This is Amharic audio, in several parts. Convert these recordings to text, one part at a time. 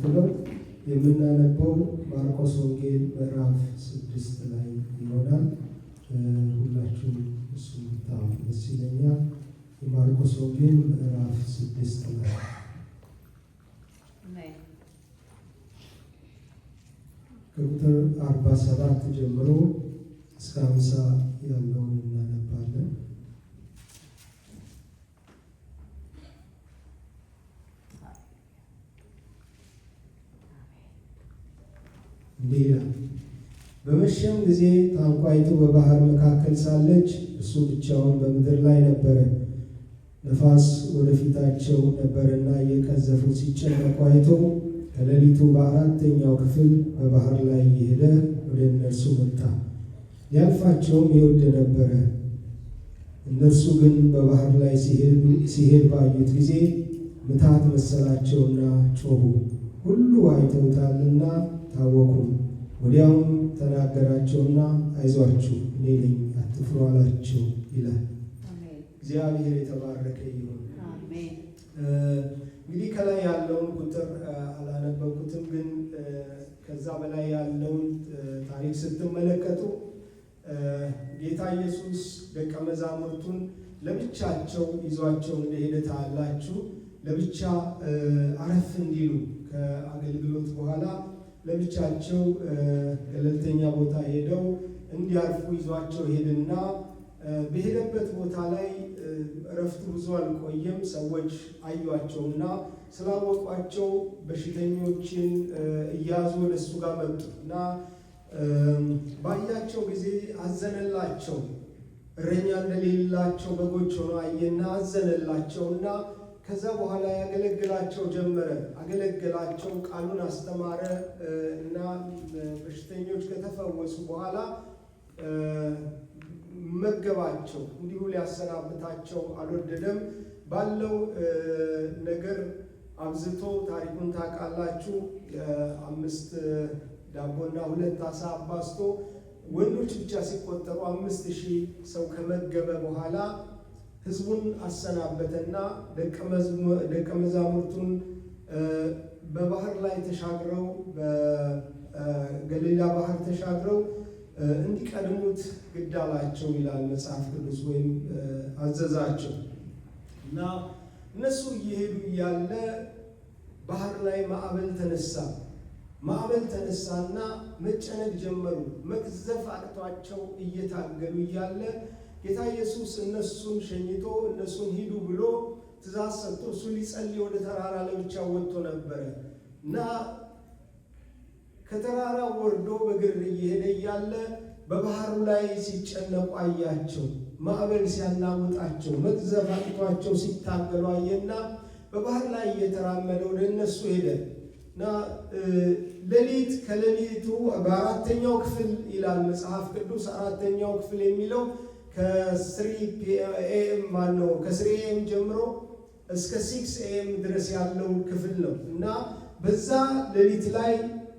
ነው። የምናነበው ማርቆስ ወንጌል ምዕራፍ 6 ላይ ይሆናል። ሁላችሁም እሱ በጣም ደስ ይለኛል። የማርቆስ ወንጌል ምዕራፍ 6 ላይ ከቁጥር 47 ጀምሮ እስከ 50 ያለውን እናነባለን። እንዲህ ይላል። በመሸም ጊዜ ታንኳይቱ በባህር መካከል ሳለች እሱ ብቻውን በምድር ላይ ነበረ። ነፋስ ወደፊታቸው ነበረና እየቀዘፉ ሲጨነቁ አይቶ ከሌሊቱ በአራተኛው ክፍል በባህር ላይ እየሄደ ወደ እነርሱ መጣ። ሊያልፋቸውም ይወድ ነበረ። እነርሱ ግን በባህር ላይ ሲሄድ ባዩት ጊዜ ምትሃት መሰላቸውና ጮኹ። ሁሉ አይተውታልና ታወኩ። ወዲያውም ተናገራቸውና አይዟችሁ እኔ ነኝ አትፍሩ አላቸው ይላል። እግዚአብሔር የተባረከ ይሁን። እንግዲህ ከላይ ያለውን ቁጥር አላነበብኩትም፣ ግን ከዛ በላይ ያለውን ታሪክ ስትመለከቱ ጌታ ኢየሱስ ደቀ መዛሙርቱን ለብቻቸው ይዟቸው እንደሄደ ታያላችሁ። ለብቻ አረፍ እንዲሉ ከአገልግሎት በኋላ ለብቻቸው ገለልተኛ ቦታ ሄደው እንዲያርፉ ይዟቸው ሄድና በሄደበት ቦታ ላይ እረፍቱ ብዙ አልቆየም። ሰዎች አዩአቸውና ስላወቋቸው በሽተኞችን እያዙ ወደ እሱ ጋር መጡ እና ባያቸው ጊዜ አዘነላቸው። እረኛ እንደሌላቸው በጎች ሆነው አየና አዘነላቸውና ከዛ በኋላ ያገለግላቸው ጀመረ። አገለገላቸው፣ ቃሉን አስተማረ እና በሽተኞች ከተፈወሱ በኋላ መገባቸው። እንዲሁ ሊያሰናብታቸው አልወደደም። ባለው ነገር አብዝቶ ታሪኩን ታውቃላችሁ። 5 ዳቦና 2 ዓሣ አባዝቶ ወንዶች ብቻ ሲቆጠሩ 5000 ሰው ከመገበ በኋላ ሕዝቡን አሰናበተና ደቀ መዛሙርቱን በባህር ላይ ተሻግረው በገሊላ ባህር ተሻግረው እንዲቀድሙት ግድ አላቸው ይላል መጽሐፍ ቅዱስ፣ ወይም አዘዛቸው እና እነሱ እየሄዱ እያለ ባህር ላይ ማዕበል ተነሳና መጨነቅ ጀመሩ። መቅዘፍ አቅቷቸው እየታገሉ እያለ ጌታ ኢየሱስ እነሱን ሸኝቶ እነሱን ሂዱ ብሎ ትእዛዝ ሰጥቶ እሱ ሊጸልይ ወደ ተራራ ለብቻው ወጥቶ ነበረ እና ከተራራ ወርዶ በእግር እየሄደ እያለ በባህሩ ላይ ሲጨነቁ አያቸው። ማዕበል ሲያናውጣቸው፣ መቅዘፍ አቅቷቸው ሲታገሉ አየና በባህር ላይ እየተራመደ ወደ እነሱ ሄደ እና ሌሊት ከሌሊቱ በአራተኛው ክፍል ይላል መጽሐፍ ቅዱስ። አራተኛው ክፍል የሚለው ከ3 AM ጀምሮ እስከ 6 AM ድረስ ያለው ክፍል ነው እና በዛ ሌሊት ላይ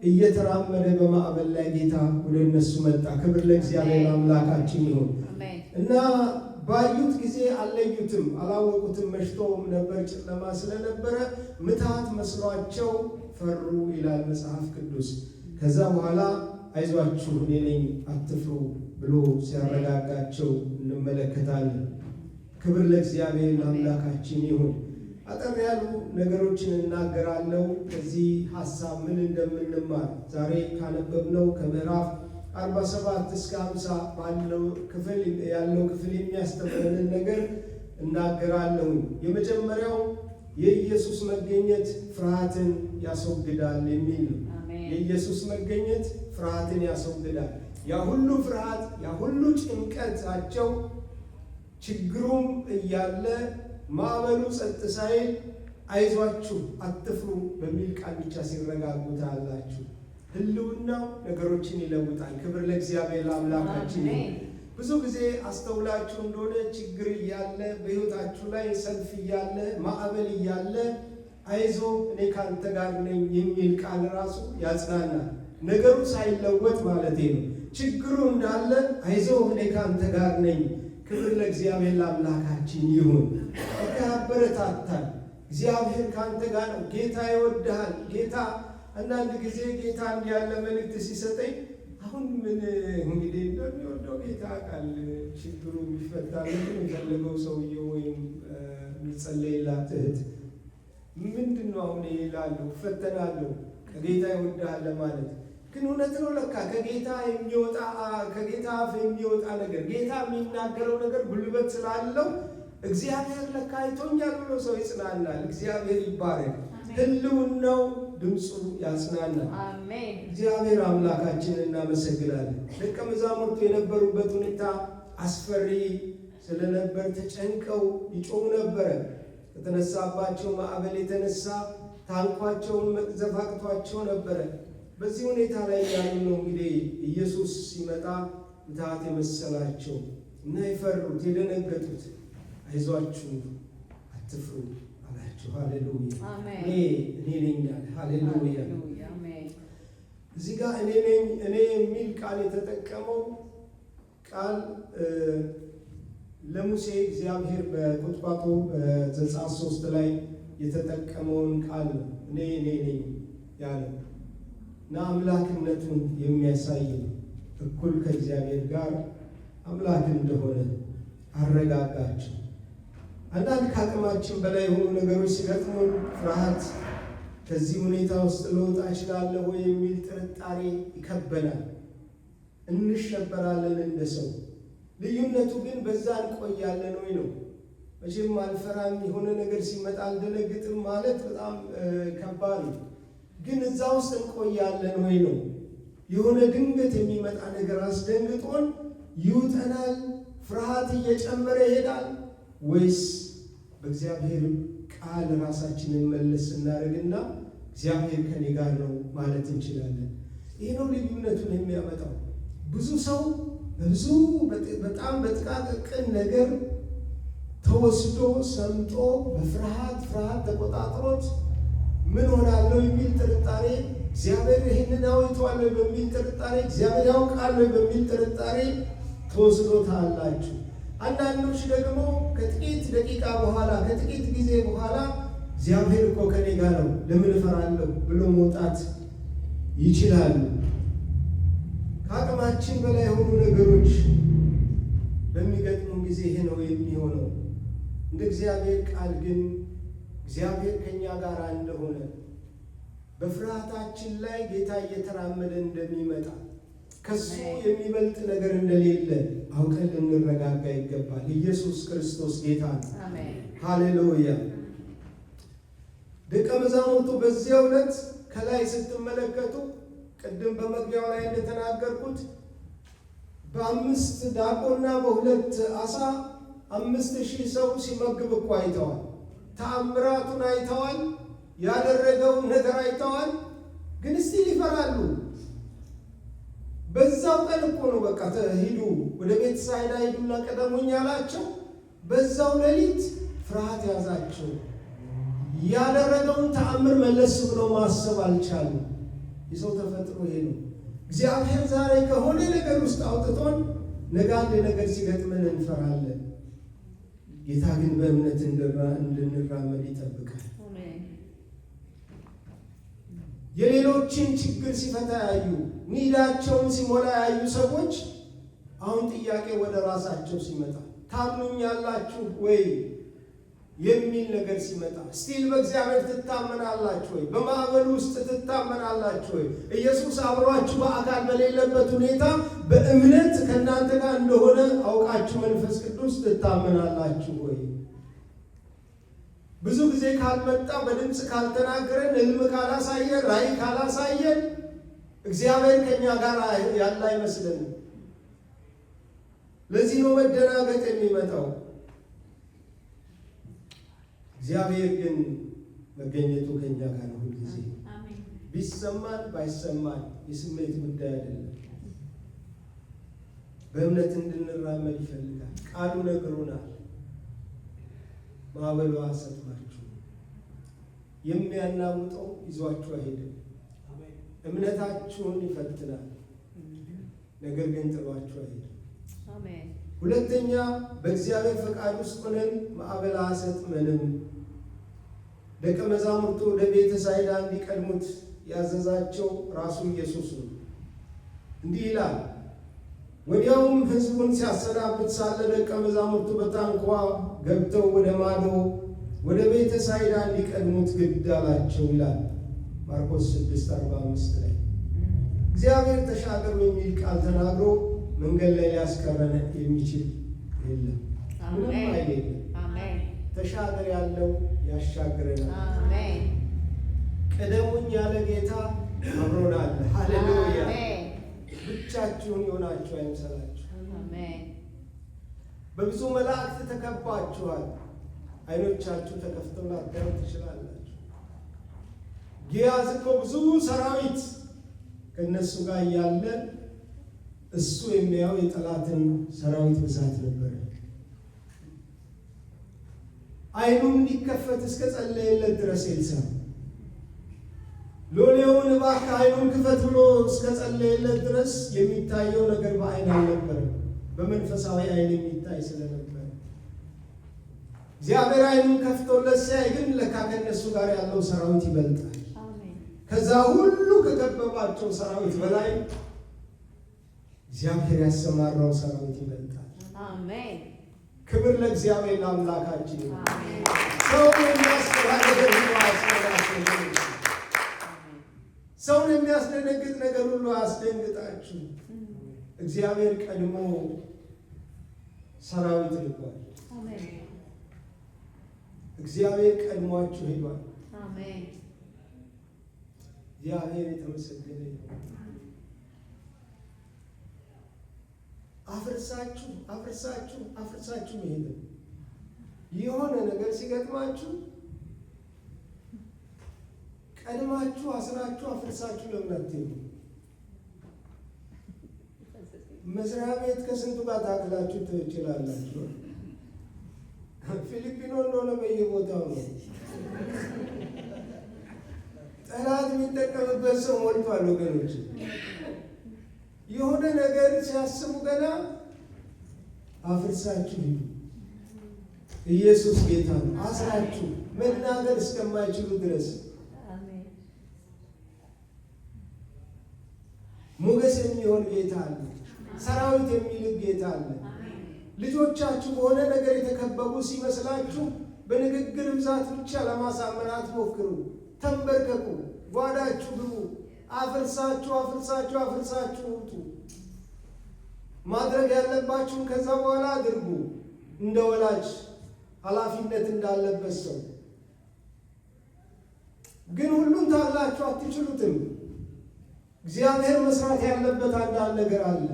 እየተራመደ በማዕበል ላይ ጌታ ወደ እነሱ መጣ። ክብር ለእግዚአብሔር አምላካችን ይሁን እና ባዩት ጊዜ አልለዩትም፣ አላወቁትም። መሽቶም ነበር፣ ጨለማ ስለነበረ ምትሃት መስሏቸው ፈሩ ይላል መጽሐፍ ቅዱስ። ከዛ በኋላ አይዟችሁ እኔ ነኝ አትፍሩ ብሎ ሲያረጋጋቸው እንመለከታለን። ክብር ለእግዚአብሔር አምላካችን ይሁን። አጠር ያሉ ነገሮችን እናገራለሁ። ከዚህ ሐሳብ ምን እንደምንማር ዛሬ ካነበብነው ከምዕራፍ 47 እስከ 50 ባለው ክፍል የሚያስተምረንን ነገር እናገራለሁ። የመጀመሪያው የኢየሱስ መገኘት ፍርሃትን ያስወግዳል የሚል ነው። የኢየሱስ መገኘት ፍርሃትን ያስወግዳል። ያ ሁሉ ፍርሃት፣ ያ ሁሉ ጭንቀታቸው፣ ችግሩም እያለ ማዕበሉ ጸጥ ሳይል አይዟችሁ አትፍሩ በሚል ቃል ብቻ ሲረጋጉ ታያላችሁ። ህልውናው ነገሮችን ይለውጣል። ክብር ለእግዚአብሔር ለአምላካችን። ብዙ ጊዜ አስተውላችሁ እንደሆነ ችግር እያለ በሕይወታችሁ ላይ ሰልፍ እያለ ማዕበል እያለ አይዞ እኔ ካንተ ጋር ነኝ የሚል ቃል ራሱ ያጽናናል። ነገሩ ሳይለወጥ ማለት ነው። ችግሩ እንዳለ አይዞ እኔ ካንተ ጋር ነኝ። ክብር ለእግዚአብሔር ለአምላካችን ይሁን። ያበረታታል። እግዚአብሔር ካንተ ጋር ነው። ጌታ ይወድሃል። ጌታ አንዳንድ ጊዜ ጌታ እንዲህ ያለ መልእክት ሲሰጠኝ አሁን ምን እንግዲህ እንደሚወደው ጌታ ቃል ችግሩ የሚፈታ የሚፈልገው ሰውየው ወይም የሚጸለይላት እህት ምንድን ነው አሁን ይላሉ፣ እፈተናለሁ ከጌታ ይወድሃል ለማለት ግን እውነት ነው ለካ ከጌታ አፍ የሚወጣ ነገር ጌታ የሚናገረው ነገር ጉልበት ስላለው እግዚአብሔር ለካ አይቶኛል ብሎ ሰው ይጽናናል። እግዚአብሔር ይባረክ። ህልውናው ድምፁ ያጽናናል። አሜን። እግዚአብሔር አምላካችንን እናመሰግናለን። ደቀ መዛሙርቱ የነበሩበት ሁኔታ አስፈሪ ስለነበር ተጨንቀው ይጮሁ ነበረ። ከተነሳባቸው ማዕበል የተነሳ ታንኳቸውን መቅዘፍ አቅቷቸው ነበረ። በዚህ ሁኔታ ላይ ያሉ ነው እንግዲህ ኢየሱስ ሲመጣ ምትሃት የመሰላቸው እና የፈሩት የደነገጡት፣ አይዟችሁ አትፍሩ አላቸው። ሃሌሉያ እኔ ነኝ አለ። ሃሌሉያ እዚህ ጋር እኔ የሚል ቃል የተጠቀመው ቃል ለሙሴ እግዚአብሔር በቁጥቋጦ በዘጸአት 3 ላይ የተጠቀመውን ቃል ነው። እኔ ነኝ ያለው እና አምላክነቱን የሚያሳይ እኩል ከእግዚአብሔር ጋር አምላክ እንደሆነ አረጋጋቸው። አንዳንድ ከአቅማችን በላይ የሆኑ ነገሮች ሲገጥሙን ፍርሃት፣ ከዚህ ሁኔታ ውስጥ ልወጣ እችላለሁ ወይ የሚል ጥርጣሬ ይከበናል። እንሸበራለን እንደ ሰው። ልዩነቱ ግን በዛ እንቆያለን ወይ ነው። መቼም አልፈራም የሆነ ነገር ሲመጣ አልደነግጥም ማለት በጣም ከባድ ነው። ግን እዛ ውስጥ እንቆያለን ወይ ነው። የሆነ ድንገት የሚመጣ ነገር አስደንግጦን ይውጠናል፣ ፍርሃት እየጨመረ ይሄዳል። ወይስ በእግዚአብሔር ቃል ራሳችንን መለስ እናደርግና እግዚአብሔር ከኔ ጋር ነው ማለት እንችላለን። ይህ ነው ልዩነቱን የሚያመጣው። ብዙ ሰው በጣም በጥቃቅን ነገር ተወስዶ ሰምጦ በፍርሃት ተቆጣጥሮት ምን ሆናለሁ የሚል ጥርጣሬ፣ እግዚአብሔር ይህንን አውጥቷል በሚል ጥርጣሬ፣ እግዚአብሔር ያውቃል በሚል ጥርጣሬ ተወስዶታላችሁ። አንዳንዶች ደግሞ ከጥቂት ደቂቃ በኋላ ከጥቂት ጊዜ በኋላ እግዚአብሔር እኮ ከኔ ጋር ነው ለምን እፈራለሁ ብሎ መውጣት ይችላሉ። ከአቅማችን በላይ የሆኑ ነገሮች በሚገጥሙ ጊዜ ይሄ ነው የሚሆነው። እንደ እግዚአብሔር ቃል ግን እግዚአብሔር ከኛ ጋር እንደሆነ በፍርሃታችን ላይ ጌታ እየተራመደ እንደሚመጣ ከሱ የሚበልጥ ነገር እንደሌለ አውቀን ልንረጋጋ ይገባል። ኢየሱስ ክርስቶስ ጌታ ነው። አሜን። ሃሌሉያ። ደቀ መዛሙርቱ በዚያው ዕለት ከላይ ስትመለከቱ ቅድም በመግቢያው ላይ እንደተናገርኩት በ5 ዳቦና በ2 ዓሣ 5,000 ሰው ሲመግብ እኮ አይተዋል። ተአምራቱን አይተዋል። ያደረገውን ነገር አይተዋል። ግን እስቲል ይፈራሉ። በዛው ቀን እኮ ነው በቃ ሂዱ ወደ ቤተሳይዳ ሂዱና ቀደሙኝ አላቸው። በዛው ሌሊት ፍርሃት ያዛቸው። ያደረገውን ተአምር መለስ ብሎ ማሰብ አልቻሉም። የሰው ተፈጥሮ ይሄ ነው። እግዚአብሔር ዛሬ ከሆነ ነገር ውስጥ አውጥቶን ነገ አንድ ነገር ሲገጥመን እንፈራለን። ጌታ ግን በእምነት እንድንራመድ ይጠብቃል። የሌሎችን ችግር ሲፈታ ያዩ ኒዳቸውን ሲሞላ ያዩ ሰዎች አሁን ጥያቄ ወደ ራሳቸው ሲመጣ ታምኑኛላችሁ ወይ የሚል ነገር ሲመጣ ስቲል በእግዚአብሔር ትታመናላችሁ ወይ? በማዕበል ውስጥ ትታመናላችሁ ወይ? ኢየሱስ አብሯችሁ በአካል በሌለበት ሁኔታ በእምነት ከእናንተ ጋር እንደሆነ አውቃችሁ መንፈስ ቅዱስ ትታመናላችሁ ወይ? ብዙ ጊዜ ካልመጣ በድምፅ ካልተናገረን ህልም ካላሳየን ራእይ ካላሳየን እግዚአብሔር ከኛ ጋር ያለ አይመስልንም። ለዚህ ነው መደናገጥ የሚመጣው። እግዚአብሔር ግን መገኘቱ ከኛ ጋር ነው ሁልጊዜ። ቢሰማን ባይሰማን የስሜት ጉዳይ አይደለም። በእምነት እንድንራመድ ይፈልጋል። ቃሉ ነግሮናል። ማዕበሉ አሰጥማችሁ የሚያናውጠው ይዟችሁ አይሄድም። እምነታችሁን ይፈትናል፣ ነገር ግን ጥሏችሁ አይሄድም። አሜን። ሁለተኛ በእግዚአብሔር ፈቃድ ውስጥ ሆነን ማዕበል አያሰጥመንም። ደቀ መዛሙርቱ ወደ ቤተ ሳይዳ እንዲቀድሙት ያዘዛቸው ራሱ ኢየሱስ ነው። እንዲህ ይላል፣ ወዲያውም ሕዝቡን ሲያሰናብት ሳለ ደቀ መዛሙርቱ በታንኳ ገብተው ወደ ማዶ ወደ ቤተ ሳይዳ እንዲቀድሙት ግድ አላቸው ይላል ማርቆስ 6:45 ላይ። እግዚአብሔር ተሻገሩ የሚል ቃል ተናግሮ መንገድ ላይ ሊያስቀረን የሚችል የለም። ምንም አይደለም። ተሻገር ያለው ያሻግረናል። ቅደሙኝ ያለ ጌታ አብሮናል። ሃሌሉያ! ብቻችሁን የሆናችሁ አይምሰላችሁ። በብዙ መላእክት ተከባችኋል። አይኖቻችሁ ተከፍተው ላታዩ ትችላላችሁ። ጊያዝ እኮ ብዙ ሰራዊት ከእነሱ ጋር እያለ እሱ የሚያየው የጠላትን ሰራዊት ብዛት ነበረ። አይኑም እንዲከፈት እስከ ጸለየለት ድረስ ኤልሳ ሎሌውን እባክህ አይኑን ክፈት ብሎ እስከ ጸለየለት ድረስ የሚታየው ነገር በአይን አልነበረም፣ በመንፈሳዊ አይን የሚታይ ስለነበረ እግዚአብሔር አይኑን ከፍቶለት ሲያይ ግን ለካ ከእነሱ ጋር ያለው ሰራዊት ይበልጣል። ከዛ ሁሉ ከከበባቸው ሰራዊት በላይ እግዚአብሔር ያሰማራው ሰራዊት ይበልጣል። አሜን። ክብር ለእግዚአብሔር ለአምላካችን። ሰውን የሚያስደነግጥ ነገር ሁሉ አያስደንግጣችሁ። እግዚአብሔር ቀድሞ ሰራዊት ልኳል። እግዚአብሔር ቀድሟችሁ ሄዷል። እግዚአብሔር የተመሰገነ ይሁን። አፍርሳችሁ መሄድ ነው። የሆነ ነገር ሲገጥማችሁ ቀድማችሁ አስራችሁ አፍርሳችሁ ለምን አትሄዱ? መስሪያ ቤት ከስንቱ ጋር ታክላችሁ ትችላላችሁ። ፊሊፒኖ እንደሆነ በየቦታው ነው። ጠላት የሚጠቀምበት ሰው ሞልቷል ወገኖች። የሆነ ነገር ሲያስቡ ገና አፍርሳችሁ ሂዱ። ኢየሱስ ጌታ ነው። አስራችሁ መናገር እስከማይችሉ ድረስ ሞገስ የሚሆን ጌታ አለ። ሰራዊት የሚልክ ጌታ አለ። ልጆቻችሁ በሆነ ነገር የተከበቡ ሲመስላችሁ በንግግር ብዛት ብቻ ለማሳመን አትሞክሩ። ተንበርከኩ፣ ጓዳችሁ ግቡ። አፍርሳችሁ ውጡ። ማድረግ ያለባችሁን ከዛ በኋላ አድርጉ። እንደ ወላጅ ኃላፊነት እንዳለበት ሰው ግን ሁሉን ታላችሁ አትችሉትም። እግዚአብሔር መስራት ያለበት አንዳንድ ነገር አለ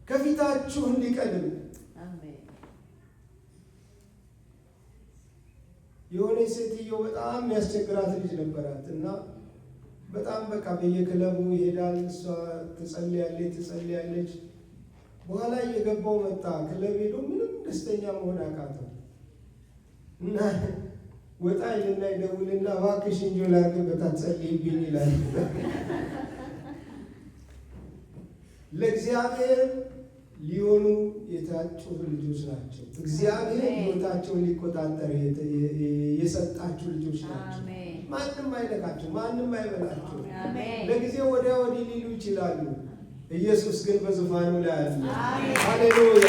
ከፊታችሁ እንዲቀድም። የሆነ ሴትዮ በጣም የሚያስቸግራት ልጅ ነበራት እና በጣም በቃ በየክለቡ ይሄዳል። እሷ ትጸልያለች። በኋላ እየገባው መጣ። ክለብ ሄዶ ምንም ደስተኛ መሆን አቃተው እና ወጣ ይልና ይደውልና እባክሽ እንጆ ላድርግበት አትጸልይብኝ ይላል። ለእግዚአብሔር ሊሆኑ የታጩ ልጆች ናቸው። እግዚአብሔር ሕይወታቸውን ሊቆጣጠር የሰጣችሁ ልጆች ናቸው። ማንም አይነካችሁ፣ ማንም አይበላችሁ። ለጊዜው ወዲያ ወዲህ ሊሉ ይችላሉ። ኢየሱስ ግን በዙፋኑ ላይ አለ። ሃሌሉያ!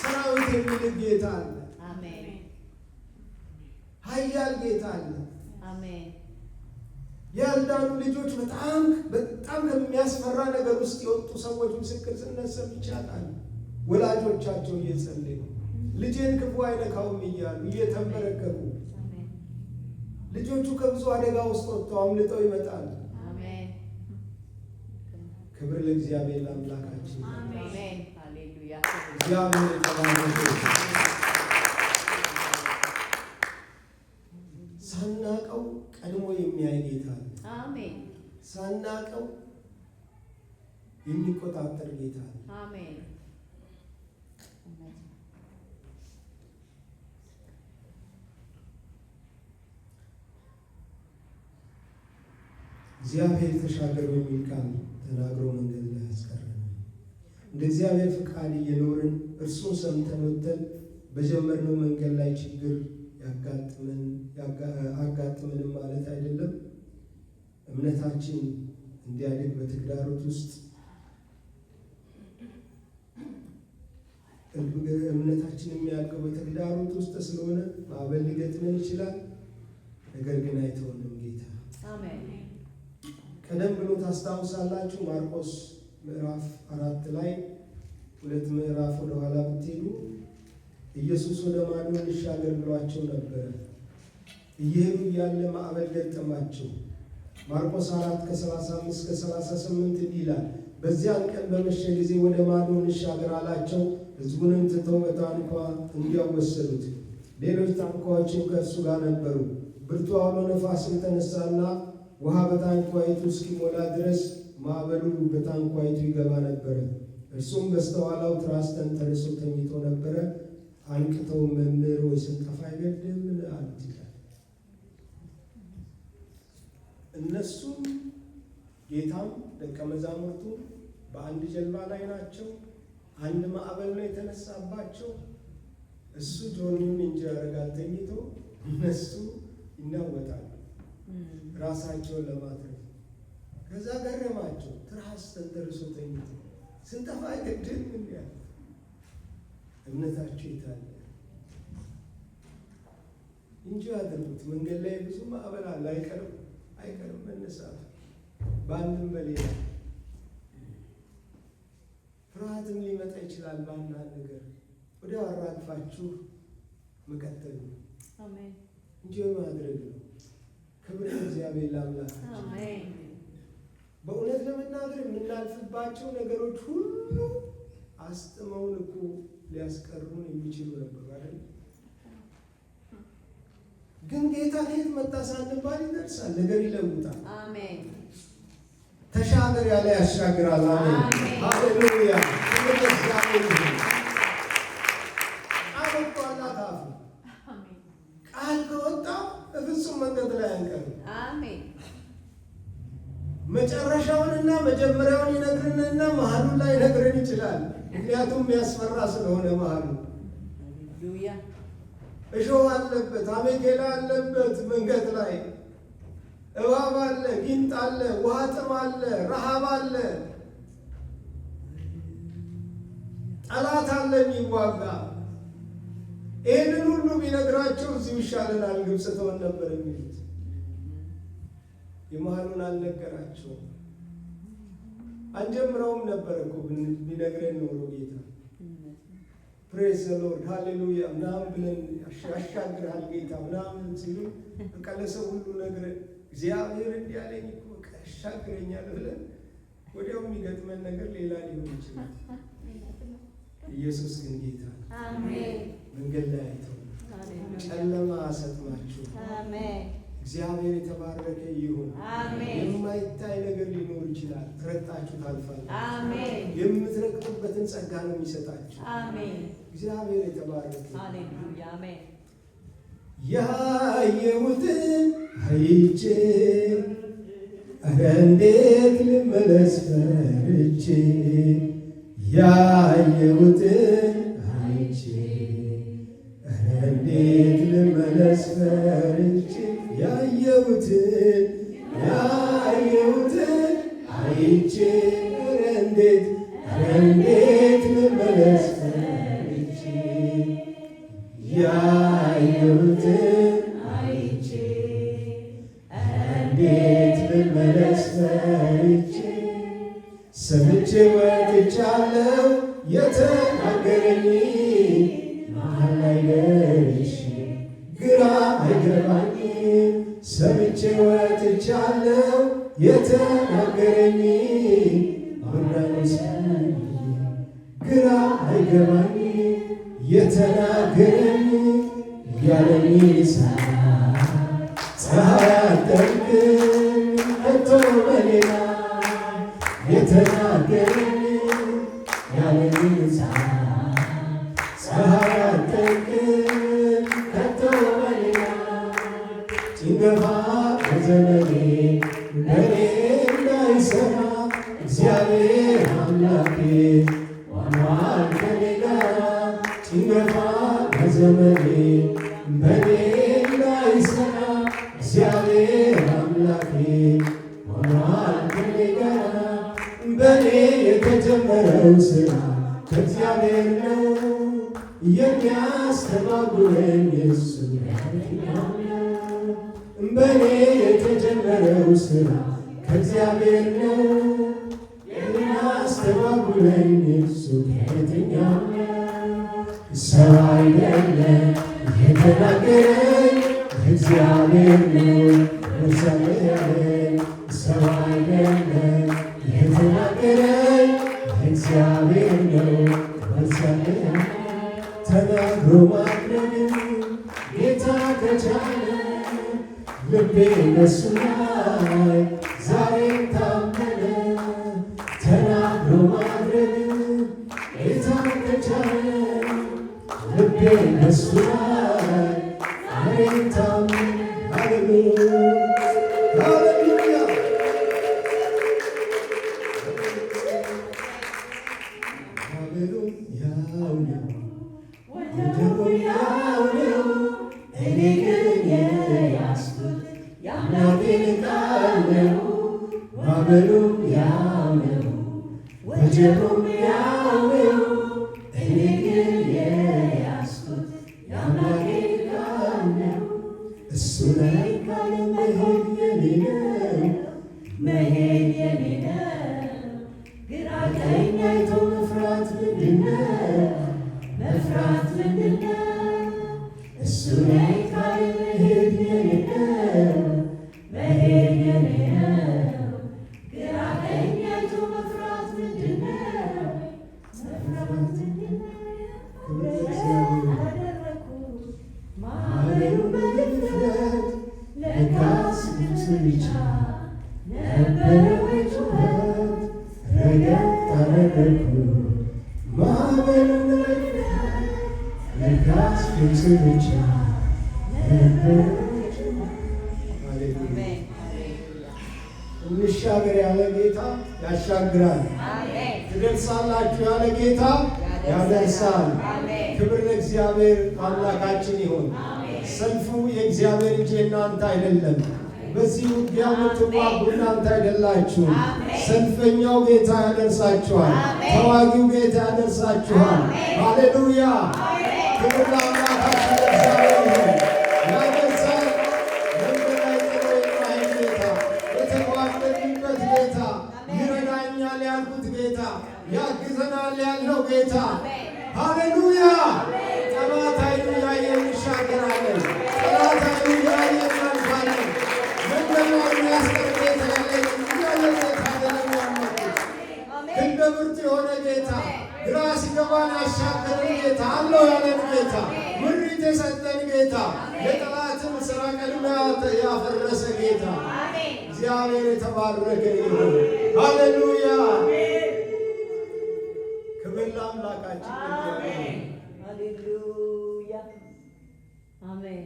ሰራዊት የሚልክ ጌታ አለ። ኃያል ጌታ አለ። ያልዳኑ ልጆች በጣም ከሚያስፈራ ነገር ውስጥ የወጡ ሰዎች ምስክር ስነሰብ ይቻላል። ወላጆቻቸው እየጸለዩ ልጄን ክፉ አይነካውም እያሉ እየተንበረከኩ ልጆቹ ከብዙ አደጋ ውስጥ ወጥተው አምልጠው ይመጣሉ። ክብር ለእግዚአብሔር ለአምላካችን። እግዚአብሔር የተባረከ። ሳናቀው ቀድሞ የሚያይ ጌታ አለ። አሜን። ሳናቀው የሚቆጣጠር ጌታ አለ። አሜን። እግዚአብሔር ተሻገሩ የሚል ቃል ተናግሮ መንገድ ላይ ያስቀረን። እንደ እግዚአብሔር ፍቃድ እየኖርን እርሱን ሰምተን ወጥተን በጀመርነው መንገድ ላይ ችግር አጋጥመንም ማለት አይደለም። እምነታችን እንዲያድግ በተግዳሮት ውስጥ እምነታችን የሚያድገው በተግዳሮት ውስጥ ስለሆነ ማዕበል ሊገጥመን ይችላል። ነገር ግን አይተውንም ጌታ። አሜን። ቀደም ብሎ ታስታውሳላችሁ ማርቆስ ምዕራፍ 4 ላይ 2 ምዕራፍ ወደ ኋላ ብትሄዱ ኢየሱስ ወደ ማዶ እንሻገር ብሏቸው ነበረ። እየሄዱ እያለ ማዕበል ገጠማቸው። ማርቆስ 4 ከ35 እስከ 38 ይላል። በዚያን ቀን በመሸ ጊዜ ወደ ማዶ እንሻገር አላቸው። ሕዝቡንም ትተው በታንኳ እንዲያው ወሰዱት። ሌሎች ታንኳዎችም ከእርሱ ጋር ነበሩ። ብርቱ አውሎ ነፋስም ተነሳና ውሃ በታንኳይቱ እስኪሞላ ድረስ ማዕበሉ በታንኳይቱ ይገባ ነበረ። እርሱም በስተኋላው ትራስ ተንተርሶ ተኝቶ ነበረ። አንቅተው መምህር ወይ ስንጠፋ አይገድምን አሉት ይላል። እነሱም ጌታም ደቀ መዛሙርቱ በአንድ ጀልባ ላይ ናቸው። አንድ ማዕበል ነው የተነሳባቸው። እሱ ጆሮውን እንጂ ያደርጋል ተኝቶ፣ እነሱ ይናወጣሉ ራሳቸውን ለማትረፍ። ከዛ ገረማቸው። ትራስ ተንተርሶ ተኝቶ ስንጠፋ አይገድም ያለ እምነታቸው ይታለ እንጂ ያደርጉት። መንገድ ላይ ብዙ ማዕበል አለ። አይቀርም መነሳቱ በአንድም በሌላ ፍርሃትም ሊመጣ ይችላል። በአንዳንድ ነገር ወዲያው አራግፋችሁ መቀጠል ነው እንጂ ማድረግ ነው። ክብር እግዚአብሔር ለአምላካችን። አሜን። በእውነት ለመናገር የምናልፍባቸው ነገሮች ሁሉ አስጥመውን እኮ ሊያስቀሩን የሚችሉ ነበሩ አይደል? ግን ጌታ ከየት መጣ ሳንባል ይደርሳል። ነገር ይለውጣል። አሜን። ተሻገር ያለ ያሻግራል። አሜን። ሃሌሉያ። ቃል ከወጣ በፍጹም መንገድ ላይ አንቀርም። አሜን። መጨረሻውንና መጀመሪያውን ይነግርንና መሀሉን ላይ ይነግረን ይችላል። ምክንያቱም የሚያስፈራ ስለሆነ መሀሉ እሾህ አለበት፣ አሜኬላ አለበት፣ መንገድ ላይ እባብ አለ፣ ጊንጥ አለ፣ ውሃ ጥም አለ፣ ረሃብ አለ፣ ጠላት አለ የሚዋጋ። ይህንን ሁሉ ቢነግራቸው እዚሁ ይሻለናል፣ ግብፅ ተወን ነበር የሚሉት። የመሀሉን አልነገራቸውም። አንጀምረውም ነበር እኮ ቢነግረን ኖሮ ጌታ ፕሬዝ ዘ ሎርድ ሃሌሉያ ምናምን ብለን ያሻግራል ጌታ ምናምን ሲሉ በቃ ለሰው ሁሉ ነግረን እግዚአብሔር እንዲያለኝ እኮ ያሻግረኛል ብለን ወዲያው የሚገጥመን ነገር ሌላ ሊሆን ይችላል። ኢየሱስ ግን ጌታ አሜን። መንገድ ላይ አይተው ጨለማ አሰጥማችሁ አሜን። እግዚአብሔር የተባረከ ይሁን። አሜን። የማይታይ ነገር ሊኖር ይችላል። ረግጣችሁ ታልፋላችሁ። አሜን። የምትረግጡበትን ጸጋ ነው የሚሰጣችሁ። አሜን። እግዚአብሔር የተባረከ ሃሌሉያ አሜን። ያየሁትን አይቼ ኧረ እንዴት ልመለስ ፈርቼ ያየሁትን አይቼ ኧረ እንዴት ልመለስ ፈርቼ ያየሁትን አይቼ ኧረ እንዴት ልመለስ ፈርቼ ያየሁትን አይቼ እንዴት ልመለስ ፈርቼ ሰምቼ ወጥቻለሁ የተናገረኝ መሀል ላይ ደርሼ ግራ አይገባኝም። ሰምቼ ወጥቻለሁ የተናገረኝ ዮርዳኖስ ግራ አይገባኝም። የተናገረኝ ያለኝ ፀሐይ አትጠልቅም ከቶ በሌላ የተናገረኝ ያለኝ ፀሐይ አትጠልቅም ከቶ በሌላ ጭንገፋ በዘመኔ ለኔ እንዳይሰራ እግዚአብሔር አምላኬ ሆኗል ከኔ ጋር ጭንገፋ በኔ እንዳይሰራ እግዚአብሔር አምላኬ ሆኗል ከኔ ጋር። በኔ የተጀመረው ሥራ ከእግዚአብሔር ነው የሚያስተባብረኝ እሱ ነው። በኔ የተጀመረው ሥራ ከእግዚአብሔር ነው የሚያስተባብረኝ እሱ ከየትኛው ሰው አይደለም የተናገረኝ እግዚአብሔር ነው መሰለኝ። ሰው አይደለም የተናገረኝ እግዚአብሔር ነው መሰለኝ። ተናግሮ ማድረግ ጌታ ከቻለ ልቤ በሱ ላይ ዛሬም ታመነ። ተናግሮ ማድረግ ጌታ ከቻለ ልቤ በሱ ላይ ዛሬም ታመነ። ሃሌሉያ ሃሌሉያ ያው ነው እኔ ግን የያዝኩት የአምላኬን ቃል ነው። ማዕበሉም ያው ነው ወጀቡም ያው ነው እኔ ግን የያዝኩት የአምላኬን ቃል ነው። እሱ ላይ ቃል መሄድ የኔ ነው መሄድ የኔ ነው። ግራ ቀኝ አይቶ መፍራት ምንድን ነው? መፍራት ምንድን ነው? እሱ ላይ ቃል መሄድ የኔ ነው መሄድ የኔ ነው። ግራ ቀኝ አይቶ መፍራት ምንድን ነው? መፍራት ምንድን ነው? አደረኩት ማዕበሉ በድፍረት ለካስ ግብፅ ብቻ ነበረ ወይ ጩኸት? ረገጥ አደረኩት ማዕበሉ በድፍረት ለካስ ግብፅ ብቻ ነበረ ወይ ጩኸት። እንሻገር ያለ ጌታ ያሻግራል። ትደርሳላችሁ ያለ ጌታ ያደርሳል። ክብር ለእግዚአብሔር አምላካችን ይሁን። ሰልፉ የእግዚአብሔር እንጂ የእናንተ አይደለም። በዚህ ውጊያ የምትዋጉ እናንተ አይደላችሁም። ሰልፈኛው ጌታ ያደርሳችኋል። ተዋጊው ጌታ ያደርሳችኋል። ሃሌሉያ! ክብር ለአምላካችን ለእግዚአብሔር ይሁን። ያደርሳል። መንገድ ላይ ጥሎ የማይሄድ ጌታ፣ የተጓደኝበት ጌታ፣ ይረዳኛል ያልኩት ጌታ፣ ያግዘናል ያለው ጌታ። ሃሌሉያ! ጠላት አይኑ ያየ እንሻገራለን። ጠላት አይኑ ያየ እናልፋለን። መንገድ ላይ የሚያስቀር ጌታ ያለን እያለ ጌታ ደለም ያመጡት ክንደ ብርቱ የሆነ ጌታ፣ ግራ ሲገባን ያሻገረን ጌታ፣ አለው ያለን ጌታ፣ ምሪት የሰጠን ጌታ፣ የጠላትን ሥራ ቀድሞ ያፈረሰ ጌታ እግዚአብሔር የተባረከ ይሁን። ሃሌሉያ! ክብር ለአምላካችን ሃሌሉያ አሜን።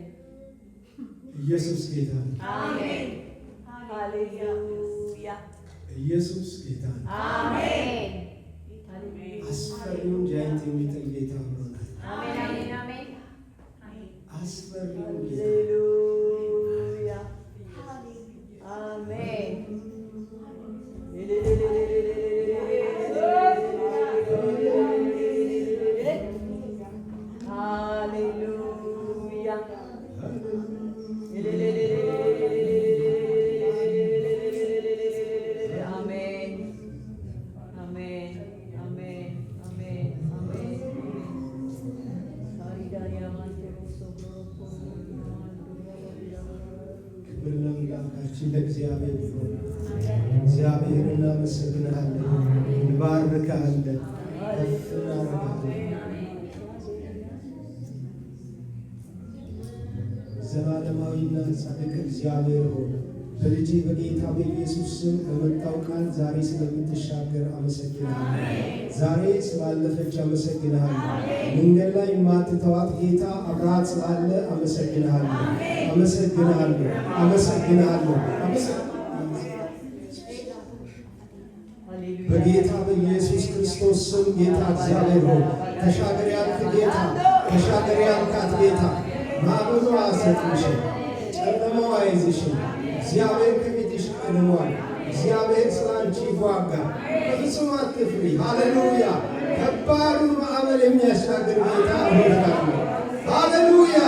ኢየሱስ ጌታ ነው። አሜን ሃሌሉያ ኢየሱስ ጌታ ነው። አሜን አስፈሪውን ጃይንት የሚጥል ጌታ ብሎናል። አሜን አሜን አሜን አስፈሪውን ጌታ ሃሌሉያ አሜን ሃሌሉያ አሜን አሜን አሜን አሜን አሜን ክብር ለአምላካችን ለእግዚአብሔር ይሁን። እግዚአብሔር እናመሰግንሃለን፣ እንባርክሃለን፣ ከፍ እናደርግሃለን። ዘላለማዊና ጻድቅ እግዚአብሔር ሆይ በልጅ በጌታ በኢየሱስ ስም በመጣው ቃል ዛሬ ስለምትሻገር አመሰግንሃለሁ። ዛሬ ስላለፈች አመሰግንሃለሁ። መንገድ ላይ የማትተዋት ጌታ አብረሃት ስላለ አመሰግንሃለሁ፣ አመሰግንሃለሁ፣ አመሰግንሃለሁ። በጌታ በኢየሱስ ክርስቶስ ስም ጌታ እግዚአብሔር ሆይ ተሻገር ያልክ ጌታ ተሻገሪ ያልካት ጌታ ማዕበሉ አያሰጥምሽም፣ ጨለማው አይዝሽም። እግዚአብሔር ከፊትሽ ቀድሟል። እግዚአብሔር ስለ አንቺ ይዋጋል። በፍጹም አትፍሪ። ሃሌሉያ! ከባዱን ማዕበል የሚያሻግር ጌታ ሆናል። ሃሌሉያ!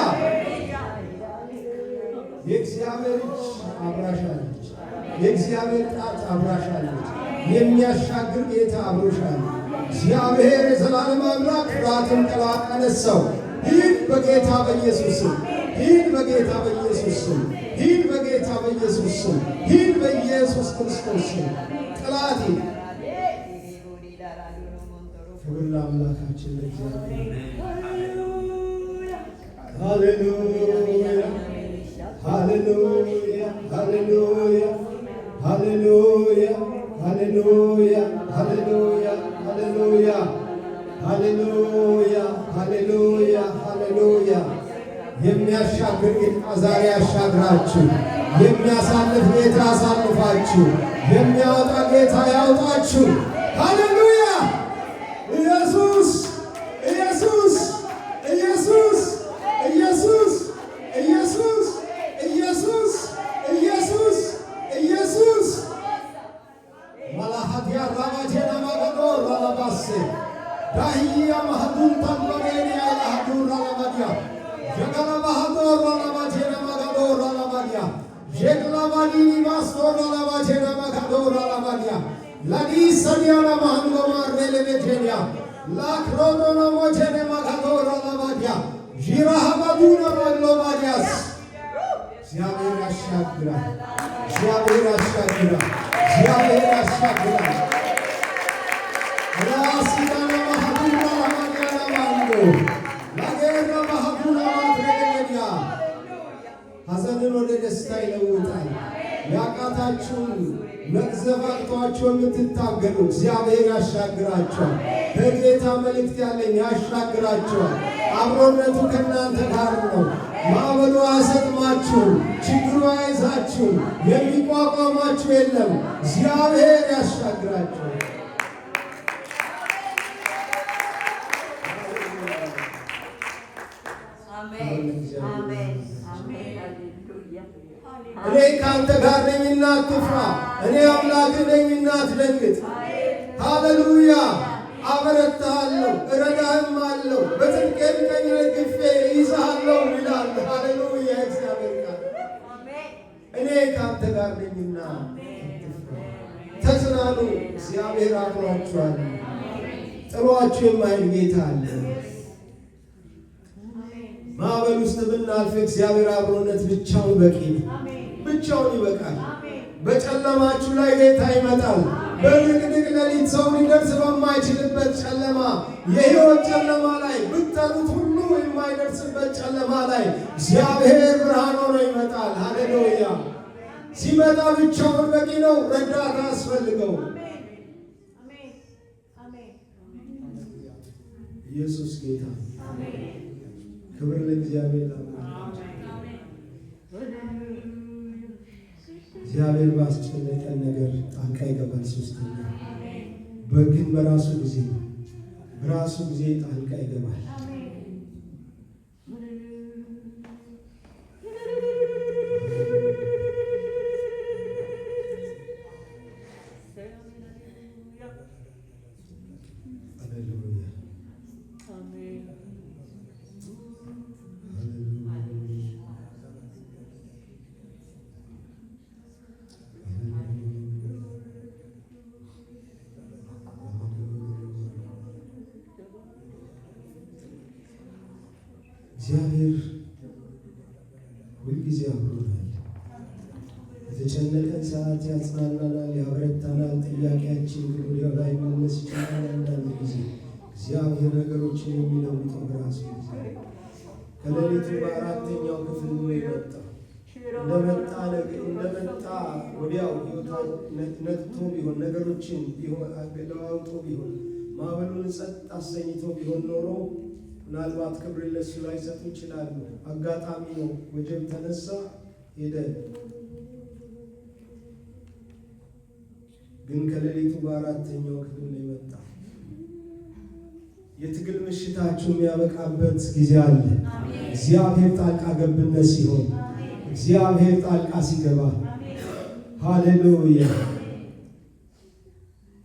የእግዚአብሔር እጅ አብራሻለች። የእግዚአብሔር ጣት አብራሻለች። የሚያሻግር ጌታ አብሮሻል። እግዚአብሔር የዘላለም አምላክ ፍርሃትን ጠላት አነሳው። ሂድ በጌታ በኢየሱስ ስም። ሂድ በጌታ በኢየሱስ ስም። ሂድ በጌታ በኢየሱስ ስም። ሂድ በኢየሱስ ክርስቶስ ስም። ጠላት ክብር ለአምላካችን ለእግዚአብሔር። ሃሌሉያ ሃሌሉያ ሃሌሉያ ሃሌሉያ ሃሌሉያ ሃሌሉያ ሃሌሉያ ሃሌሉያ ሃሌሉያ ሃሌሉያ። የሚያሻግር ጌታ ዛሬ ያሻግራችሁ። የሚያሳልፍ ጌታ ያሳልፋችሁ። የሚያወጣ ጌታ ያውጣችሁ። ሃሌሉያ! ኢየሱስ ኢየሱስ ኢየሱስ ኢየሱስ ኢየሱስ ኢየሱስ ኢየሱስ ኢየሱስ መላሃዲያ ራባቴና ማገዶር ራባሴ ዳህያ ማህዱን ታንበሬንያ ለሃዱር ራባዲያ ጀገላ ማህዶር ራባቴና ማገዶር ራባዲያ ጀግላ ባዲኒ ማስቶር ራባቴና ማገዶር ራባዲያ ላዲሰዲያና ማህንጎማር ሌሌቤቴንያ ላክሮዶና ሞቴኔ ማገዶር ራባዲያ ጂራሃባዱና ማግሎባዲያስ እግዚአብሔር ያሻግራል። እግዚአብሔር ያሻግራል። እግዚአብሔር ያሻግራል። ራሲዳና ማህዱና ራማዲያና ማንጎ ላጌራ ማህዱና ማትረገኛ ሐዘንን ወደ ደስታ ይለውጣል። ያቃታችሁን መቅዘፍ አቅቷችሁ የምትታገሉ እግዚአብሔር ያሻግራቸዋል። በጌታ መልእክት ያለኝ ያሻግራቸዋል። አብሮነቱ ከእናንተ ጋር ነው። ማዕበሉ አያሰጥማችሁም። ችግሩ አይዛችሁም። የሚቋቋማችሁ የለም። እግዚአብሔር ያሻግራችኋል። እኔ ከአንተ ጋር ነኝና አትፍራ። እኔ አምላክህ ነኝና አትደንግጥ። ሃሌሉያ! አበረታሃለሁ፣ እረዳህም አለው፣ በጽድቄም ቀኝ ደግፌ እይዝሃለሁ ይላል። ሃሌሉያ! እግዚአብሔር ቃል እኔ ከአንተ ጋር ነኝና ተጽናኑ። እግዚአብሔር አብሯችኋል። ጥሏችሁ የማይል ጌታ አለ። ማዕበል ውስጥ ብናልፍ እግዚአብሔር አብሮነት ብቻውን በቂ ነው። ብቻውን ይበቃል። በጨለማችሁ ላይ ጌታ ይመጣል። በድቅድቅ ሌሊት ሰው ሊደርስ በማይችልበት ጨለማ፣ የሕይወት ጨለማ ላይ ብትጠሩት ሁሉ የማይደርስበት ጨለማ ላይ እግዚአብሔር ብርሃን ሆኖ ይመጣል። ሃሌሉያ! ሲመጣ ብቻውን በቂ ነው። ረዳት አያስፈልገው። ኢየሱስ ጌታ። ክብር ለእግዚአብሔር። እግዚአብሔር ባስጨነቀን ነገር ጣልቃ ይገባል። ሶስተኛ ግን በራሱ ጊዜ ጣልቃ ይገባል። እግዚአብሔር ሁልጊዜ አብሮናል። በተጨነቀን ሰዓት ያጽናናናል፣ ያበረታናል። ጥያቄያችን ግን ወዲያው ላይ መለስ ይችላል። አንዳንድ ጊዜ እግዚአብሔር ነገሮችን የሚለውጠው በራሱ ጊዜ ከሌሊቱ በአራተኛው ክፍል ነው የመጣው። እንደመጣ ወዲያው ሕይወቷን ነክቶ ቢሆን ነገሮችን ለዋውጦ ቢሆን ማዕበሉን ጸጥ አሰኝቶ ቢሆን ኖሮ ምናልባት ክብር ለሱ ላይ ሰጡ ይችላሉ። አጋጣሚ ነው። ወጀብ ተነሳ፣ ሄደ። ግን ከሌሊቱ በአራተኛው ክፍል ነው የመጣ። የትግል ምሽታችሁ የሚያበቃበት ጊዜ አለ። እግዚአብሔር ጣልቃ ገብነት ሲሆን፣ እግዚአብሔር ጣልቃ ሲገባ፣ ሃሌሉያ!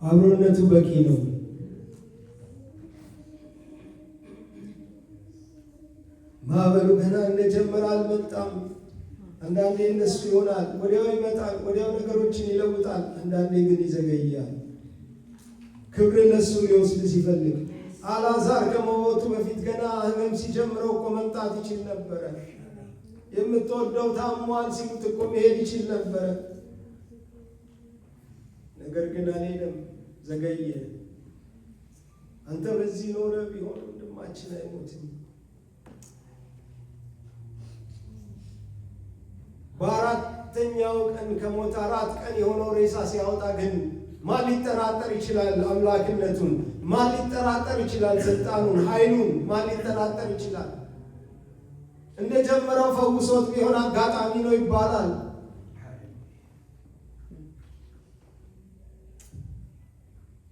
አብሮነቱ በቂ ነው። ማዕበሉ ገና እንደጀመረ አልመጣም። አንዳንዴ እነሱ ይሆናል፣ ወዲያው ይመጣል፣ ወዲያው ነገሮችን ይለውጣል። አንዳንዴ ግን ይዘገያል። ክብር ለሱ ሊወስድ ሲፈልግ አልዓዛር ከመሞቱ በፊት ገና ህመም ሲጀምረው እኮ መምጣት ይችል ነበረ። የምትወደው ታሟል ሲሉት እኮ መሄድ ይችል ነበረ። ነገር ግን አልሄደም፣ ዘገየ። አንተ በዚህ ኖረ ቢሆን ወንድማችን አይሞትም። በአራተኛው ቀን ከሞት 4 ቀን የሆነው ሬሳ ሲያወጣ ግን ማን ሊጠራጠር ይችላል? አምላክነቱን ማን ሊጠራጠር ይችላል? ስልጣኑን፣ ኃይሉን ማን ሊጠራጠር ይችላል? እንደጀመረው ፈውሶት ቢሆን አጋጣሚ ነው ይባላል።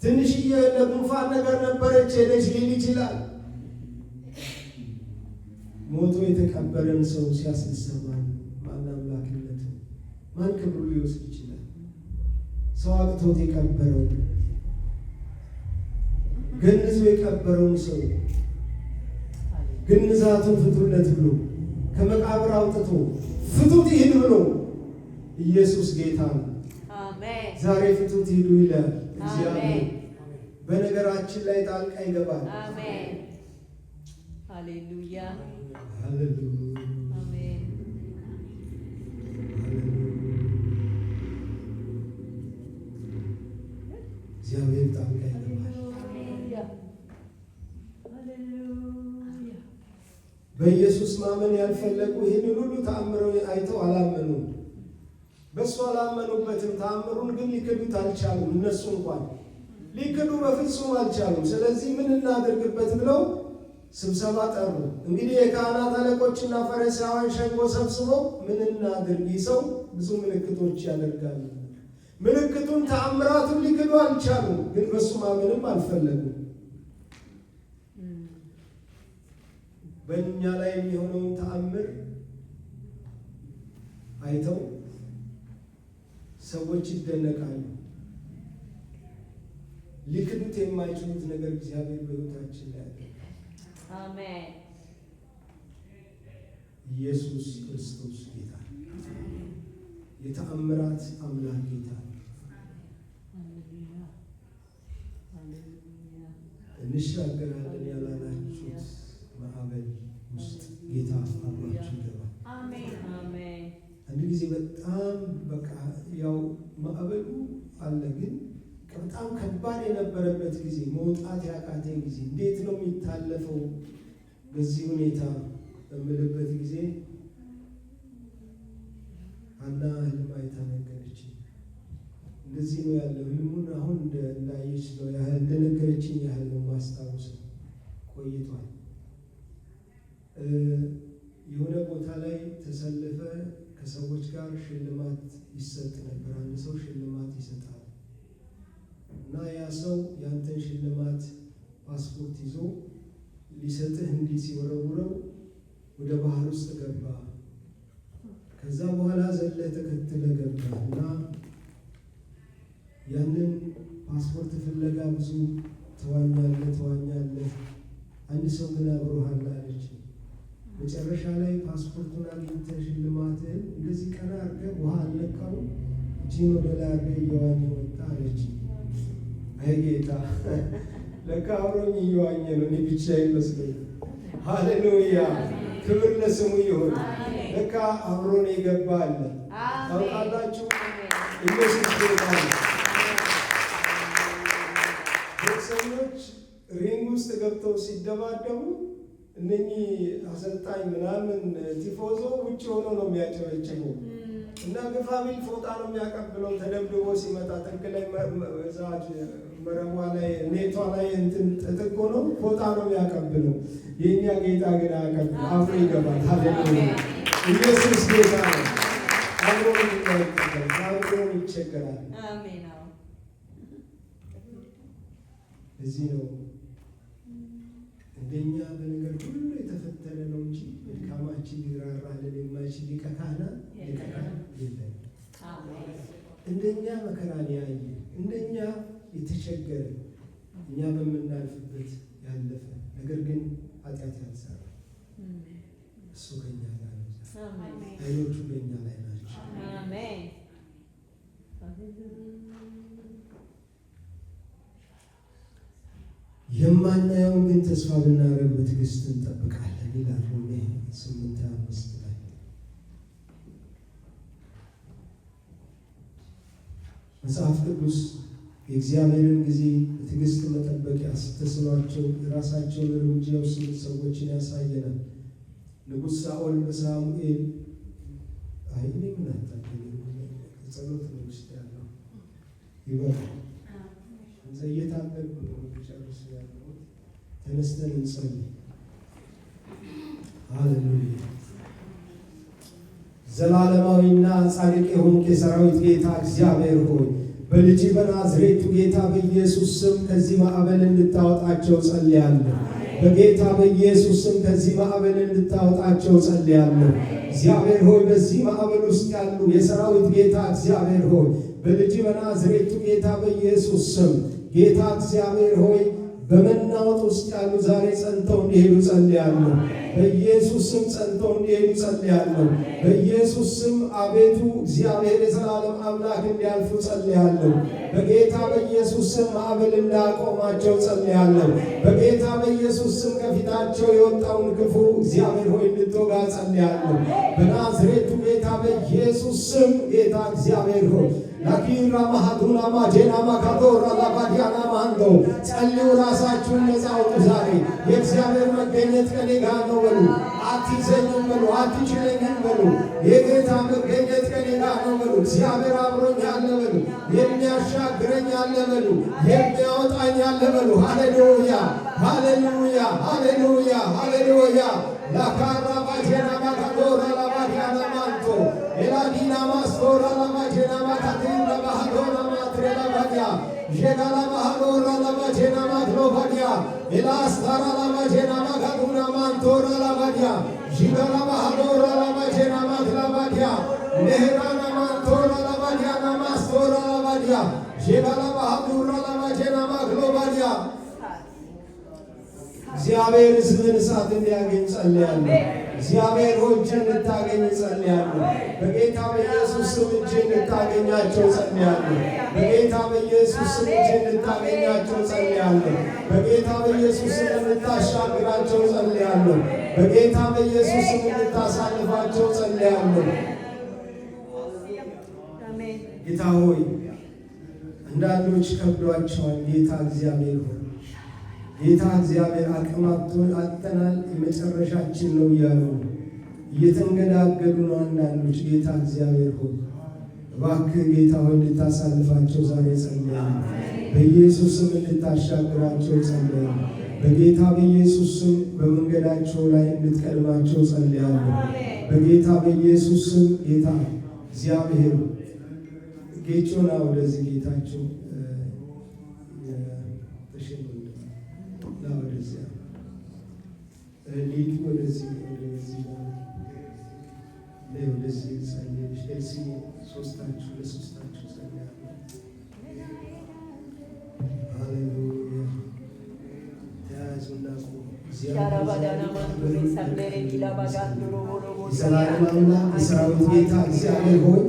ትንሽዬ ለጉንፋን ነገር ነበረች ሄደች ሊል ይችላል። ሞቶ የተቀበረን ሰው ሲያስነሳማን ማን አምላክነቱ ማን ክብሩ ሊወስድ ይችላል? ሰው አቅቶት የቀበረው ገንዞ የቀበረውን ሰው ግንዛቱን ፍቱለት ብሎ ከመቃብር አውጥቶ ፍቱት ይሂድ ብሎ ኢየሱስ ጌታ ነው። አሜን። ዛሬ ፍቱት ሂዱ ይላል እግዚአብሔር። በነገራችን ላይ ጣልቃ ይገባል። አሜን። ሃሌሉያ ሃሌሉያ አሜን። እግዚአብሔር ጣልቃ ይገባል። በኢየሱስ ማመን ያልፈለጉ ይህንን ሁሉ ተአምረው አይተው አላመኑም። በእሱ አላመኑበትም። ተአምሩን ግን ሊክዱት አልቻሉም። እነሱ እንኳን ሊክዱ በፍጹም አልቻሉም። ስለዚህ ምን እናድርግበት ብለው ስብሰባ ጠሩ። እንግዲህ የካህናት አለቆችና ፈሪሳውያን ሸንጎ ሰብስበው ምን እናድርግ? ይህ ሰው ብዙ ምልክቶች ያደርጋሉ። ምልክቱን ተአምራቱን ሊክዱ አልቻሉም፣ ግን በእሱ ማመንም አልፈለጉም። በእኛ ላይ የሚሆነውን ተአምር አይተው ሰዎች ይደነቃሉ። ሊክዱት የማይችሉት ነገር እግዚአብሔር በሕይወታችን ላይ ያደርጋል። አሜን። ኢየሱስ ክርስቶስ ጌታ፣ የተአምራት አምላክ ጌታ። እንሻገራለን ያላላችሁት ማዕበል ውስጥ ጌታ አብሯችሁ ይገባል። አሜን። አሜን። አንድ ጊዜ በጣም በቃ ያው ማዕበሉ አለ፣ ግን በጣም ከባድ የነበረበት ጊዜ፣ መውጣት ያቃተኝ ጊዜ፣ እንዴት ነው የሚታለፈው በዚህ ሁኔታ በምልበት ጊዜ ሐና ህልም አይታ ነገረችኝ። እንደዚህ ነው ያለው። ህልሙን አሁን እንዳየች ነው ያህል እንደነገረችኝ ያህል ነው ማስታወስ ቆይቷል። የሆነ ቦታ ላይ ተሰልፈ ከሰዎች ጋር ሽልማት ይሰጥ ነበር። አንድ ሰው ሽልማት ይሰጣል እና ያ ሰው ያንተን ሽልማት ፓስፖርት ይዞ ሊሰጥህ እንዲህ ሲወረውረው ወደ ባህር ውስጥ ገባ። ከዛ በኋላ ዘለ ተከትለ ገባ እና ያንን ፓስፖርት ፍለጋ ብዙ ተዋኛለህ። አንድ ሰው ግን አብሮሃል አለች። መጨረሻ ላይ ፓስፖርቱን አግኝተህ ሽልማትህን እንደዚህ ቀና አድርገህ ውሃ አልነካው እጅን ወደ ላይ አድርገህ እየዋኘ ወጣ አለች። አይ ጌታ ለካ አብሮኝ እየዋኘ ነው፣ እኔ ብቻዬን መስሎኝ። ሃሌሉያ ክብር ለስሙ ይሁን። ለካ አብሮን የገባ አለ። ታውቃላችሁ ኢየሱስ ጌታ ነው። ቦክሰኞች ሪንግ ውስጥ ገብተው ሲደባደቡ እነኚህ አሰልጣኝ ምናምን ቲፎዞ ውጭ ሆኖ ነው የሚያጨበጭበው እና ግፋ ቢል ፎጣ ነው የሚያቀብለው። ተደብድቦ ሲመጣ ጥግ ላይ መረቧ ላይ ኔቷ ላይ እንትን ጥጥቆ ነው ፎጣ ነው የሚያቀብለው። የእኛ ጌታ ግን አያቀብል፣ አብሮ ይገባል። ሃሌሉያ ኢየሱስ ጌታ ነው። አብሮን ይቀበል፣ አብሮን ይቸገራል። እዚህ ነው እንደኛ በነገር ሁሉ የተፈተነ ነው እንጂ ድካማችን ሊራራልን የማይችል ሊቀ ካህናት የለም። እንደኛ መከራን ያየ እንደኛ የተቸገረ እኛ በምናልፍበት ያለፈ ነገር ግን ኃጢአት ያልሰራ እሱ ከኛ ጋር ነው። አይኖቹ በእኛ ላይ ናቸው። አሜን። የማናየውን ግን ተስፋ ብናደርግ በትዕግስት እንጠብቃለን ይላል ሮሜ 8:5 ላይ። መጽሐፍ ቅዱስ የእግዚአብሔርን ጊዜ በትዕግስት መጠበቅ ያስተስኗቸው የራሳቸውን እርምጃ የወሰዱት ሰዎችን ያሳየናል። ንጉሥ ሳኦል በሳሙኤል እኔ ምን አታገኝ ጸሎት ነው ውስጥ ያለው ይበቃል እየታገልኩ ነው ጨርስ ያለው። ተነስተን እንጸልይ። ሃሌሉያ። ዘላለማዊና ጻድቅ የሆንክ የሰራዊት ጌታ እግዚአብሔር ሆይ በልጅ በናዝሬቱ ጌታ በኢየሱስ ስም ከዚህ ማዕበል እንድታወጣቸው ጸልያለሁ። በጌታ በኢየሱስ ስም ከዚህ ማዕበል እንድታወጣቸው ጸልያለሁ። እግዚአብሔር ሆይ በዚህ ማዕበል ውስጥ ያሉ የሰራዊት ጌታ እግዚአብሔር ሆይ በልጅ በናዝሬቱ ጌታ በኢየሱስ ስም ጌታ እግዚአብሔር ሆይ በመናወጥ ውስጥ ያሉ ዛሬ ጸንተው እንዲሄዱ ጸልያለሁ። በኢየሱስ ስም ጸንተው እንዲሄዱ ጸልያለሁ። በኢየሱስ ስም አቤቱ እግዚአብሔር የዘላለም አምላክ እንዲያልፉ ጸልያለሁ። በጌታ በኢየሱስ ስም ማዕበል እንዳቆማቸው ጸልያለሁ። በጌታ በኢየሱስ ስም ከፊታቸው የወጣውን ክፉ እግዚአብሔር ሆይ እንድትወጋ ጸልያለሁ። በናዝሬቱ ጌታ በኢየሱስ ስም ጌታ እግዚአብሔር ሆይ ላኪራ ማሃዱና ማጄና ማካዶራ ላባዲያና ማንዶ ጸልዩ። ራሳችሁን ነፃ አውጡ። ዛሬ የእግዚአብሔር መገኘት ከኔ ጋር ነው በሉ። አትይዘኝም በሉ። አትችለኝም በሉ። የጌታ መገኘት ከኔ ጋር ነው በሉ። እግዚአብሔር አብሮኝ አለ በሉ። የሚያሻግረኝ አለ በሉ። የሚያወጣኝ አለ በሉ። ሃሌሉያ ሃሌሉያ ሃሌሉያ ሃሌሉያ ላካራ ባጄና ማካዶራ ላባዲያና ማንቶ ኤላዲና ማስቶራ ላባጄና ማካቴና ባሃዶና ማትሬላ ባዲያ ጀጋላ ባሃዶራ ላባጄና ማትሮባዲያ ኤላስታራ ላባጄና ማካዱና ማንቶራ ላባዲያ ጂጋላ ባሃዶራ ላባጄና ማትላባዲያ ለሄራና ማንቶራ ላባዲያና ማስቶራ ላባዲያ ጀጋላ ባሃዶራ ላባጄና ማክሎባዲያ እግዚአብሔር ሕዝብን እሳት እንዲያገኝ ጸልያለሁ። እግዚአብሔር ሆይ እጅን እንድታገኝ ጸልያለሁ። በጌታ በኢየሱስ ስም እጅን እንድታገኛቸው ጸልያለሁ። በጌታ በኢየሱስ ስም እጅን እንድታገኛቸው ጸልያለሁ። በጌታ በኢየሱስ ስም እንድታሻግራቸው ጸልያለሁ። በጌታ በኢየሱስ ስም እንድታሳልፋቸው ጸልያለሁ። ጌታ ሆይ አንዳንዶች ከብዷቸዋል። ጌታ እግዚአብሔር ሆይ ጌታ እግዚአብሔር አቅማቸውን አጥተናል የመጨረሻችን ነው እያሉ እየተንገዳገዱ ነው አንዳንዶች። ጌታ እግዚአብሔር ሆይ እባክህ ጌታ ሆይ እንድታሳልፋቸው ዛሬ ጸልያለሁ። በኢየሱስ ስም እንድታሻግራቸው ጸልያለሁ። በጌታ በኢየሱስ ስም በመንገዳቸው ላይ እንድትቀድማቸው ጸልያለሁ። በጌታ በኢየሱስ ስም ጌታ እግዚአብሔር ጌቾና ወደዚህ ጌታቸው ሊዱ ወደዚህ ሶስታችሁ ለሶስታችሁ ጸልያለሁ። ሃሌሉያ ተያዙና የዘላለም አምላክ የሰራዊት ጌታ እግዚአብሔር ሆይ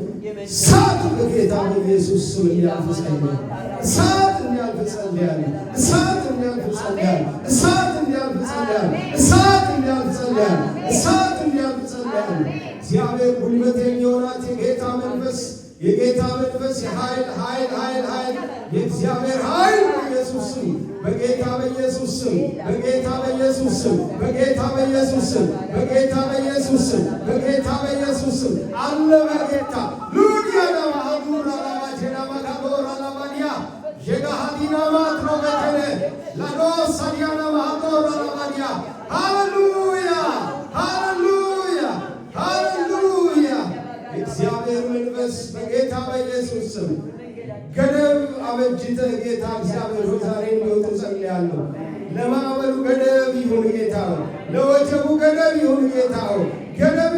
እሳት በጌታ በኢየሱስ ስም እንዲያልፍ ጸልያለሁ። እሳት እንዲያልፍ ጸልያለሁ። እሳት እንዲያልፍ ጸልያለሁ። እሳት እንዲያልፍ ጸልያለሁ። እሳት እንዲያልፍ ጸልያለሁ። እሳት እንዲያልፍ ጸልያለሁ። እግዚአብሔር ጉልበት የሚሆናት የጌታ መንፈስ የጌታ መንፈስ የኃይል ኃይል ኃይል ኃይል የእግዚአብሔር ኃይል በኢየሱስ ስም በጌታ በኢየሱስ ስም በጌታ በኢየሱስ ስም በጌታ በኢየሱስ ስም በጌታ በኢየሱስ ስም በጌታ በኢየሱስ ስም አለ በጌታ ሉዲያና ማሃዱራ ላባጄና ማካዶራ ላባዲያ ጀጋሃዲና ማትሮበተነ ላዶስ ሳዲያና ማሃዶራ ላባዲያ ሃሌሉያ ሃሌሉያ ሃሌሉያ እግዚአብሔር መንፈስ በጌታ በኢየሱስ ስም ገደብ አበጅተህ ጌታ እግዚአብሔር ሆይ ዛሬ እንዲወጡ ጸልያለሁ። ለማዕበሉ ገደብ ይሁን ጌታ ሆይ፣ ለወጀቡ ገደብ ይሁን ጌታ ሆይ፣ ገደብ